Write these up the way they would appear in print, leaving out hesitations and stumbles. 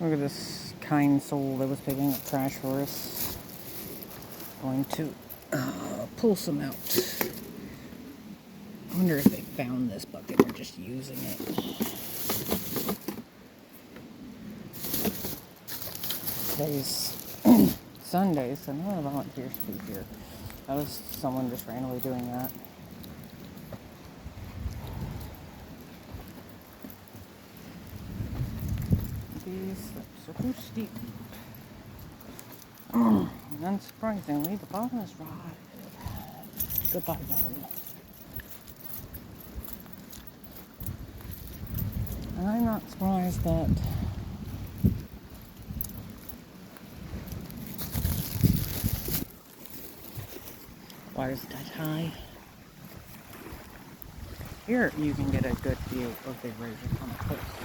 Look at this kind soul that was picking up trash for us. Going to pull some out. I wonder if they found this bucket and are just using it. Today's Sunday, so none of the volunteers should be here. That was someone just randomly doing that. These steps are too steep. And unsurprisingly, the bottom is rotted. Goodbye, bottom. And I'm not surprised that water's that high. Here you can get a good view of the erosion on the cliff.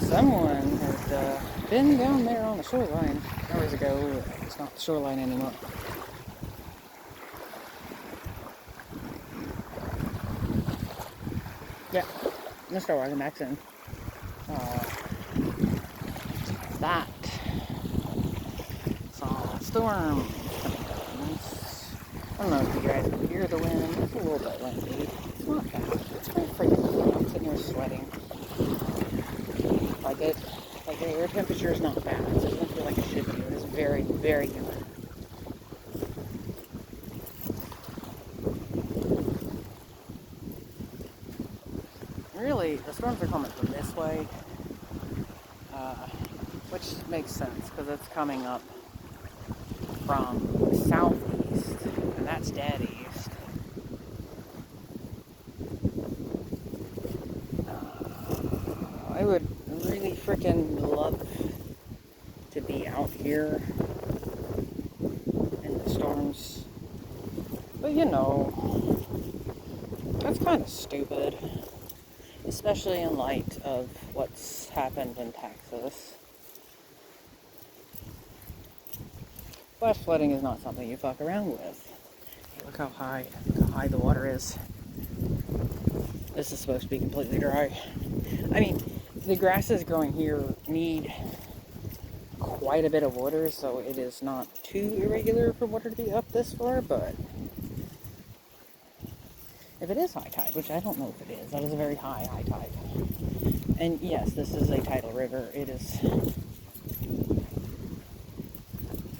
Someone had been down there on the shoreline hours ago. It's not the shoreline anymore. Yeah, Mr. Walking back soon. That saw a storm. I don't know if you guys can hear the wind. It's a little bit windy. It's not bad. It's pretty freaking cool. I'm sitting here sweating. Like the air temperature is not bad. So it doesn't feel like it should be. It is very, very humid. Really, the storms are coming from this way, which makes sense because it's coming up from southeast, and that's dead east. I would really freaking love to be out here in the storms, but you know, that's kind of stupid, especially in light of what's happened in Texas. Flash flooding is not something you fuck around with. Hey, look how high the water is. This is supposed to be completely dry. I mean, the grasses growing here need quite a bit of water, so it is not too irregular for water to be up this far, but if it is high tide, which I don't know if it is, that is a very high tide. And yes, this is a tidal river. It is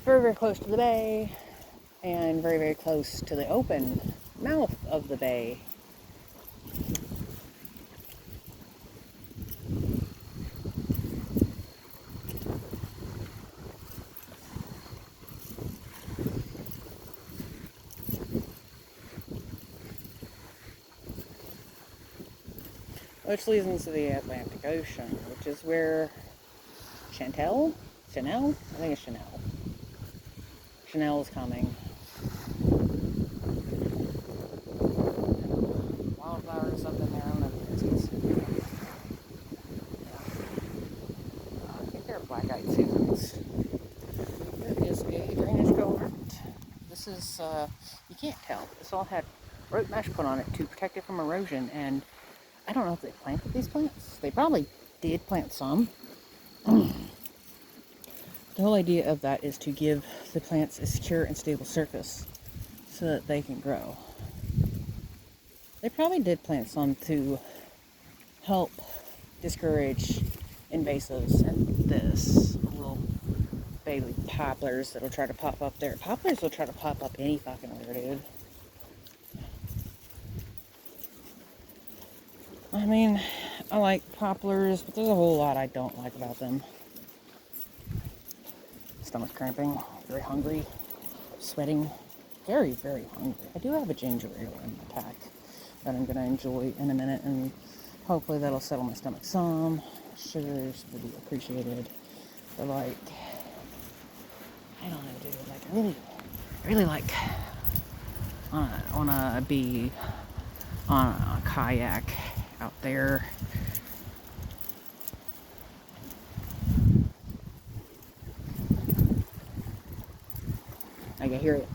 very, very close to the bay and very, very close to the open mouth of the bay. Which leads into the Atlantic Ocean, which is where Chanel? I think it's Chanel. Chanel is coming. Wildflowers up in there. I don't know if you guys can see. Yeah. I think they're black-eyed Susans. There is a drainage culvert. This is, you can't tell. This all had rope mesh put on it to protect it from erosion, and I don't know if they planted these plants. They probably did plant some. The whole idea of that is to give the plants a secure and stable surface so that they can grow. They probably did plant some to help discourage invasives and this little baby poplars that'll try to pop up there. Poplars will try to pop up any fucking where, dude. I mean, I like poplars, but there's a whole lot I don't like about them. Stomach cramping, very hungry, sweating, very, very hungry. I do have a ginger ale in my pack that I'm going to enjoy in a minute, and hopefully that'll settle my stomach some. Sugars would be appreciated. But like, I don't know, dude. Like, I really like wanna be on a kayak out there. I can hear it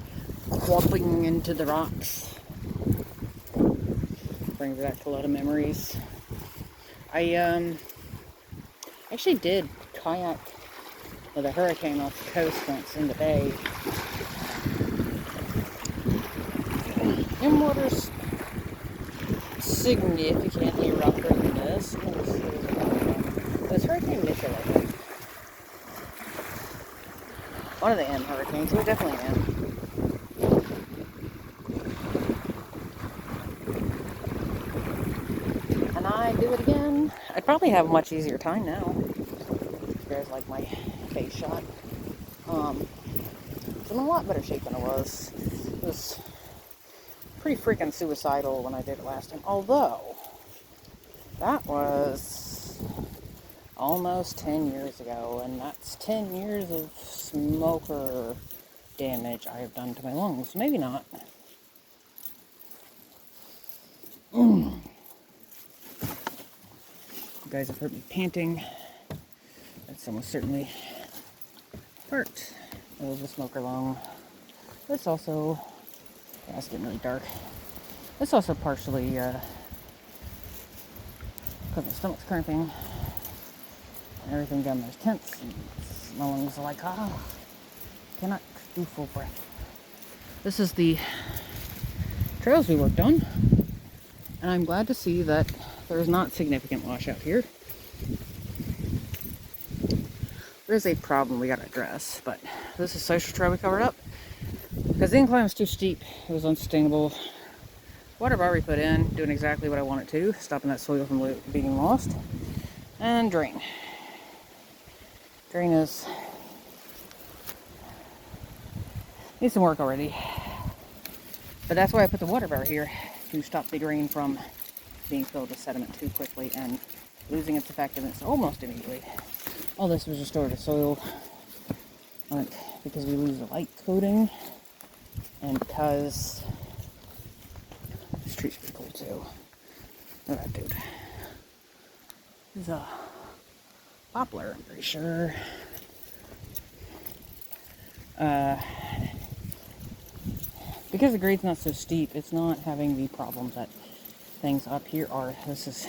clumping into the rocks. brings back a lot of memories. I actually did kayak with a hurricane off the coast once in the bay. And water's significantly rougher than this. It was Hurricane Mitchell, I think. One of the M hurricanes. It was definitely an M. And I do it again. I'd probably have a much easier time now. There's like my face shot. It's in a lot better shape than it was. It was pretty freaking suicidal when I did it last time. Although, that was almost 10 years ago, and that's 10 years of smoker damage I have done to my lungs. Maybe not. You guys have heard me panting. That's almost certainly part of the smoker lung. It's also, yeah, it's getting really dark. It's also partially because my stomach's cramping and everything down there's tense. And my lungs are like, cannot do full breath. This is the trails we worked on, and I'm glad to see that there's not significant washout here. There's a problem we gotta address, but this is social trail we covered up because the incline was too steep. It was unsustainable. Water bar we put in, doing exactly what I want it to, stopping that soil from being lost. And drain. Drain is needs some work already, but that's why I put the water bar here, to stop the drain from being filled with sediment too quickly and losing its effectiveness almost immediately. All this was restored to soil, like, because we lose the light coating, and because this tree's pretty cool too. Look at that dude. He's a poplar, I'm pretty sure. Because the grade's not so steep, it's not having the problems that things up here are. This is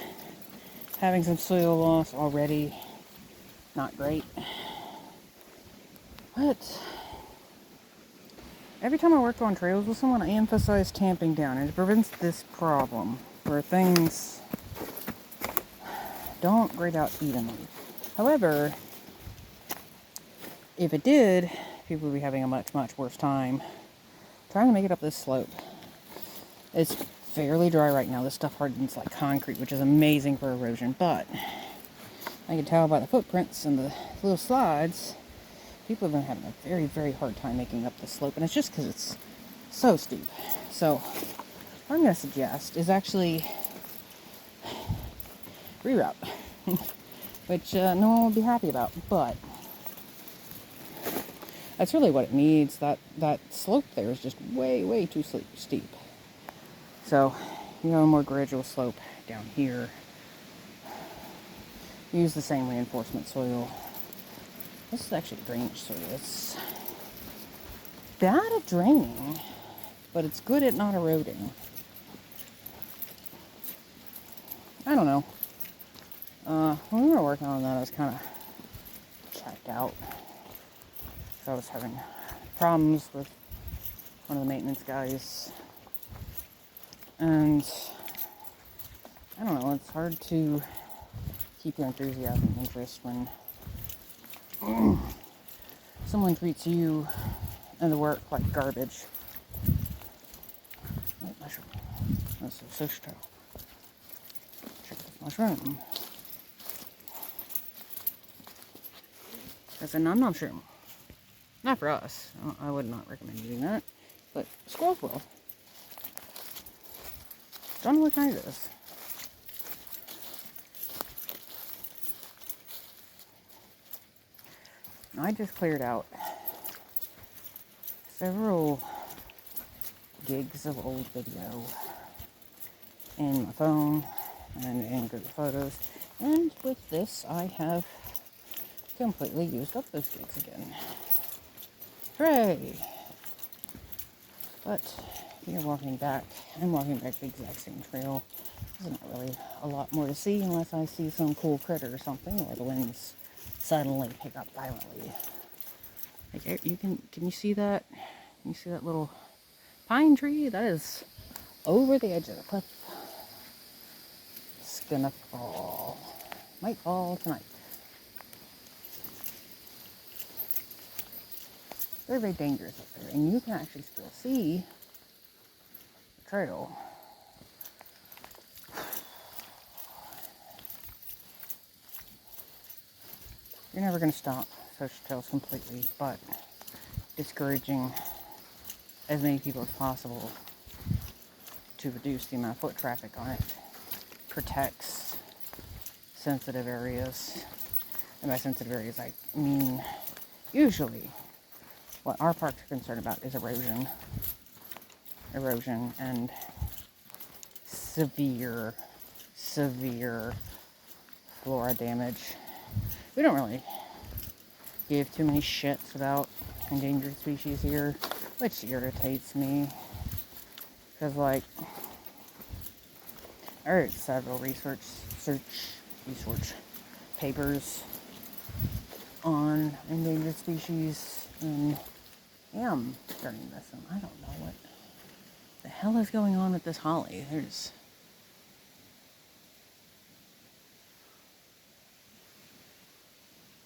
having some soil loss already. Not great. But every time I work on trails with someone, I emphasize tamping down, and it prevents this problem where things don't grade out evenly. However, if it did, people would be having a much, much worse time trying to make it up this slope. It's fairly dry right now. This stuff hardens like concrete, which is amazing for erosion, but I can tell by the footprints and the little slides, people have been having a very, very hard time making up the slope, and it's just because it's so steep. So what I'm going to suggest is actually reroute, which no one will be happy about, but that's really what it needs. That slope there is just way, way too steep. So you have a more gradual slope down here. Use the same reinforcement soil. This is actually drainage soil. It's bad at draining, but it's good at not eroding. I don't know. When we were working on that, I was kind of checked out. So I was having problems with one of the maintenance guys. And I don't know, it's hard to keep your enthusiasm and interest when someone treats you and the work like garbage. Oh, mushroom. That's a social trail. Check this mushroom. That's a nom nom shroom. Not for us. I would not recommend using that. But squirrels will. Don't know what kind it is. I just cleared out several gigs of old video in my phone and in Google Photos, and with this I have completely used up those gigs again. Hooray! But we are walking back. I'm walking back the exact same trail There's not really a lot more to see unless I see some cool critter or something, or the winds suddenly pick up violently. Like, can you see that? Can you see that little pine tree? That is over the edge of the cliff. It's gonna fall. Might fall tonight. Very, very dangerous up there, and you can actually still see the trail. You're never going to stop social trails completely, but discouraging as many people as possible to reduce the amount of foot traffic on it protects sensitive areas. And by sensitive areas, I mean usually what our parks are concerned about is erosion and severe flora damage. We don't really give too many shits about endangered species here, which irritates me. Because, like, I read several research papers on endangered species, and am starting to miss them. I don't know what the hell is going on with this holly. There's